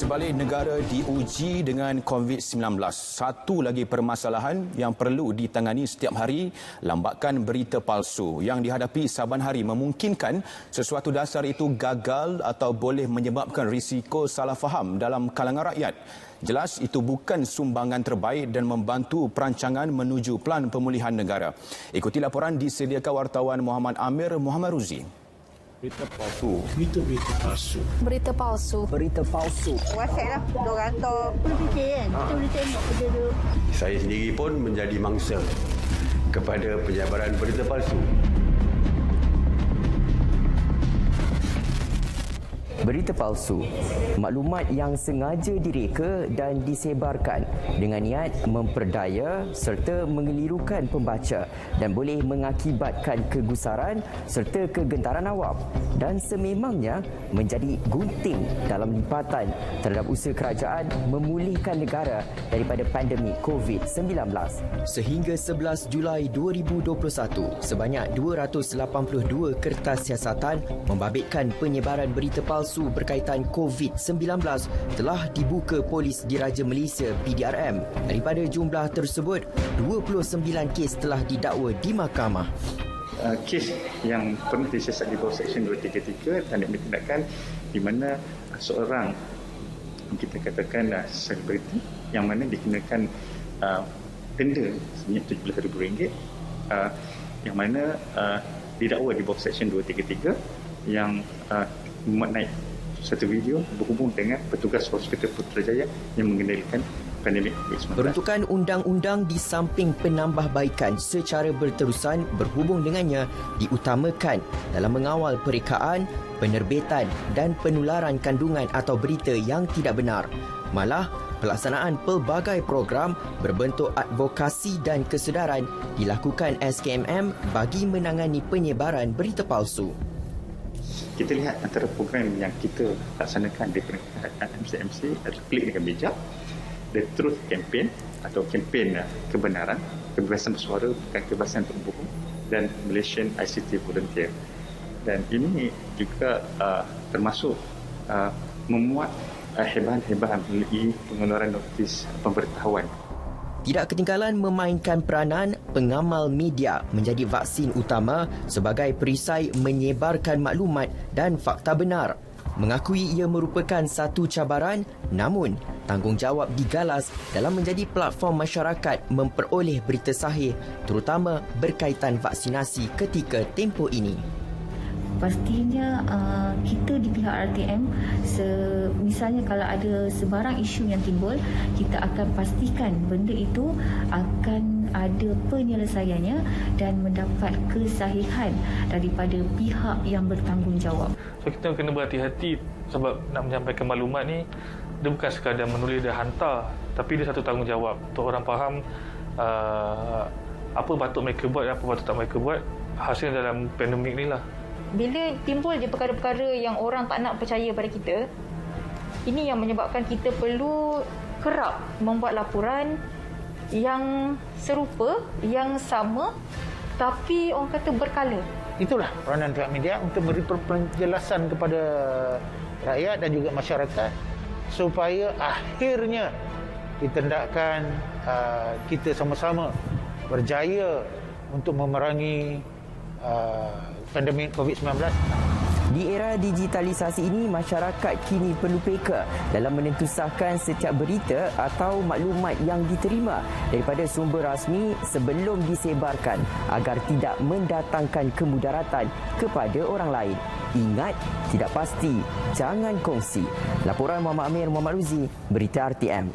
Sebalik negara diuji dengan COVID-19, satu lagi permasalahan yang perlu ditangani setiap hari, lambakan berita palsu yang dihadapi saban hari memungkinkan sesuatu dasar itu gagal atau boleh menyebabkan risiko salah faham dalam kalangan rakyat. Jelas itu bukan sumbangan terbaik dan membantu perancangan menuju Pelan Pemulihan Negara. Ikuti laporan disediakan wartawan Muhammad Amir Muhammad Ruzi. Berita palsu. Berita palsu. Berita palsu. Berita palsu. WhatsApp lah, diorang hantar. Perlu fikir kan, kita boleh tengok benda tu. Saya sendiri pun menjadi mangsa kepada penyebaran berita palsu. Berita palsu, maklumat yang sengaja direka dan disebarkan dengan niat memperdaya serta mengelirukan pembaca dan boleh mengakibatkan kegusaran serta kegentaran awam dan sememangnya menjadi gunting dalam lipatan terhadap usaha kerajaan memulihkan negara daripada pandemik COVID-19. Sehingga 11 Julai 2021, sebanyak 282 kertas siasatan membabitkan penyebaran berita palsu berkaitan COVID-19 telah dibuka Polis Diraja Malaysia PDRM. Daripada jumlah tersebut, 29 kes telah didakwa di mahkamah. Kes yang pernah disiasat di bawah Seksyen 233 tindak tindakan di mana seorang kita katakan selebriti yang mana dikenakan denda sebanyak RM70,000 yang mana didakwa di bawah Seksyen 233 yang memuat naik satu video berhubung dengan petugas Hospital Putrajaya yang mengendalikan pandemik COVID-19. Peruntukan undang-undang di samping penambahbaikan secara berterusan berhubung dengannya diutamakan dalam mengawal perekaan, penerbitan dan penularan kandungan atau berita yang tidak benar. Malah, pelaksanaan pelbagai program berbentuk advokasi dan kesedaran dilakukan SKMM bagi menangani penyebaran berita palsu. Kita lihat antara program yang kita laksanakan di peringkat MCMC adalah Klik dengan Bijak, The Truth Campaign atau kempen kebenaran, kebebasan bersuara bukan kebebasan untuk bohong, dan Malaysian ICT Volunteer. Dan ini juga termasuk memuat hebahan-hebahan melalui pengeluaran notis pemberitahuan. Tidak ketinggalan memainkan peranan pengamal media menjadi vaksin utama sebagai perisai menyebarkan maklumat dan fakta benar. Mengakui ia merupakan satu cabaran, namun tanggungjawab digalas dalam menjadi platform masyarakat memperoleh berita sahih terutama berkaitan vaksinasi ketika tempoh ini. Pastinya kita di pihak RTM, misalnya kalau ada sebarang isu yang timbul, kita akan pastikan benda itu akan ada penyelesaiannya dan mendapat kesahihan daripada pihak yang bertanggungjawab. So kita kena berhati-hati sebab nak menyampaikan maklumat ni dia bukan sekadar menulis dan hantar, tapi dia satu tanggungjawab untuk orang faham apa patut mereka buat dan apa patut tak mereka buat hasil dalam pandemik ni lah. Bila timbul je perkara-perkara yang orang tak nak percaya pada kita, ini yang menyebabkan kita perlu kerap membuat laporan yang serupa, yang sama, tapi orang kata berkala. Itulah peranan pihak media untuk beri penjelasan kepada rakyat dan juga masyarakat supaya akhirnya ditindakkan kita sama-sama berjaya untuk memerangi pandemik COVID-19. Di era digitalisasi ini, masyarakat kini perlu peka dalam menentusahkan setiap berita atau maklumat yang diterima daripada sumber rasmi sebelum disebarkan agar tidak mendatangkan kemudaratan kepada orang lain. Ingat, tidak pasti, jangan kongsi. Laporan Muhammad Amir Muhammad Ruzi, Berita RTM.